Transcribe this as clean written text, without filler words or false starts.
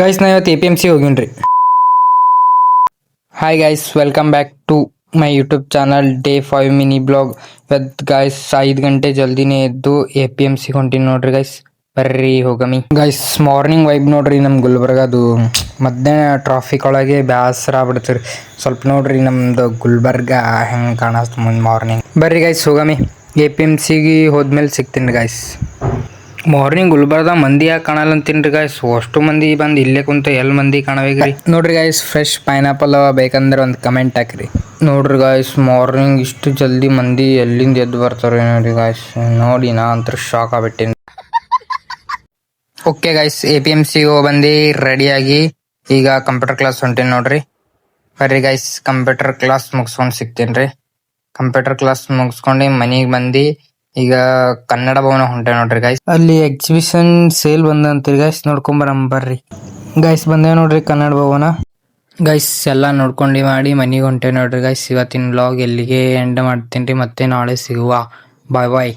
Guys ನಾ ಇವತ್ತು APMC ಹೋಗಿನ್ರಿ. Hi guys, welcome back to my YouTube channel day 5 mini blog. ಇವತ್ತು guys 5 ಗಂಟೆ ಜಲ್ದಿನೇ ಎದ್ದು APMC ಹೊಂಟೀನಿ ನೋಡ್ರಿ ಗೈಸ್. ಬರ್ರಿ ಹೋಗಮಿ ಗೈಸ್. ಮಾರ್ನಿಂಗ್ ವೈಬ್ ನೋಡ್ರಿ ನಮ್ಮ ಗುಲ್ಬರ್ಗದು. ಮಧ್ಯಾಹ್ನ ಟ್ರಾಫಿಕ್ ಒಳಗೆ ಬೇಸರ ಆಗ್ಬಿಡ್ತೀರಿ. ಸ್ವಲ್ಪ ನೋಡ್ರಿ ನಮ್ದು ಗುಲ್ಬರ್ಗ ಹೆಂಗೆ ಕಾಣಿಸ್ತು ಮುಂದೆ ಮಾರ್ನಿಂಗ್. ಬರ್ರಿ ಗೈಸ್ ಹೋಗಮಿ. APMCಗೆ ಹೋದ್ಮೇಲೆ ಸಿಗ್ತೀನಿ ಗೈಸ್. ಮಾರ್ನಿಂಗ್ ಗುಲ್ಬರ್ಗ ಮಂದಿ ಯಾಕೆ ಕಾಣಲ್ಲ ಅಂತೀನಿ ಗಾಯ್ಸ್. ಅಷ್ಟು ಮಂದಿ ಬಂದು ಇಲ್ಲೇ ಕುಂತು ಎಲ್ಲಿ ಮಂದಿ ಕಾಣಬೇಕ್ರಿ. ನೋಡ್ರಿ ಗಾಯ್ಸ್, ಫ್ರೆಶ್ ಪೈನಾಪಲ್ ಬೇಕಂದ್ರೆ ಒಂದು ಕಮೆಂಟ್ ಹಾಕ್ರಿ. ನೋಡ್ರಿ ಗಾಯ್ಸ್, ಮಾರ್ನಿಂಗ್ ಇಷ್ಟು ಜಲ್ದಿ ಮಂದಿ ಎಲ್ಲಿಂದ ಎದ್ದು ಬರ್ತಾರೆ ನೋಡಿ ಗಾಯ್ಸ್. ನೋಡಿ ನಾ ಅಂತೂ ಶಾಕ್ ಆಗ್ಬಿಟ್ಟಿನಿ. ಓಕೆ ಗಾಯ್ಸ್, APMCಗೆ ಬಂದು ರೆಡಿಯಾಗಿ ಈಗ ಕಂಪ್ಯೂಟರ್ ಕ್ಲಾಸ್ ಹೊಂಟೀನಿ ನೋಡ್ರಿ. ಬರ್ರಿ ಗಾಯ್ಸ್, ಕಂಪ್ಯೂಟರ್ ಕ್ಲಾಸ್ ಮುಗಿಸ್ಕೊಂಡು ಸಿಗ್ತೀನಿ ರೀ. ಕಂಪ್ಯೂಟರ್ ಕ್ಲಾಸ್ ಮುಗಿಸ್ಕೊಂಡು ಮನೆಗೆ ಬಂದು ಈಗ ಕನ್ನಡ ಭವನ ಹೊಂಟೆ ನೋಡ್ರಿ ಗಾಯ್ಸ್. ಅಲ್ಲಿ ಎಕ್ಸಿಬಿಷನ್ ಸೇಲ್ ಬಂದಂತ್ರಿ ಗಾಯ್ಸ್, ಬರ್ರಿ ಗಾಯ್ಸ್. ಬಂದೇವ್ ನೋಡ್ರಿ ಕನ್ನಡ ಭವನ ಗೈಸ್. ಎಲ್ಲ ನೋಡ್ಕೊಂಡು ಮಾಡಿ ಮನೆಗೆ ಹೊಂಟೆ ನೋಡ್ರಿ ಗಾಯ್ಸ್. ಇವತ್ತಿನ ವ್ಲಾಗ್ ಎಲ್ಲಿಗೆ ಎಂಡ್ ಮಾಡ್ತೀನಿ ರೀ. ಮತ್ತೆ ನಾಳೆ ಸಿಗುವ. ಬಾಯ್ ಬಾಯ್.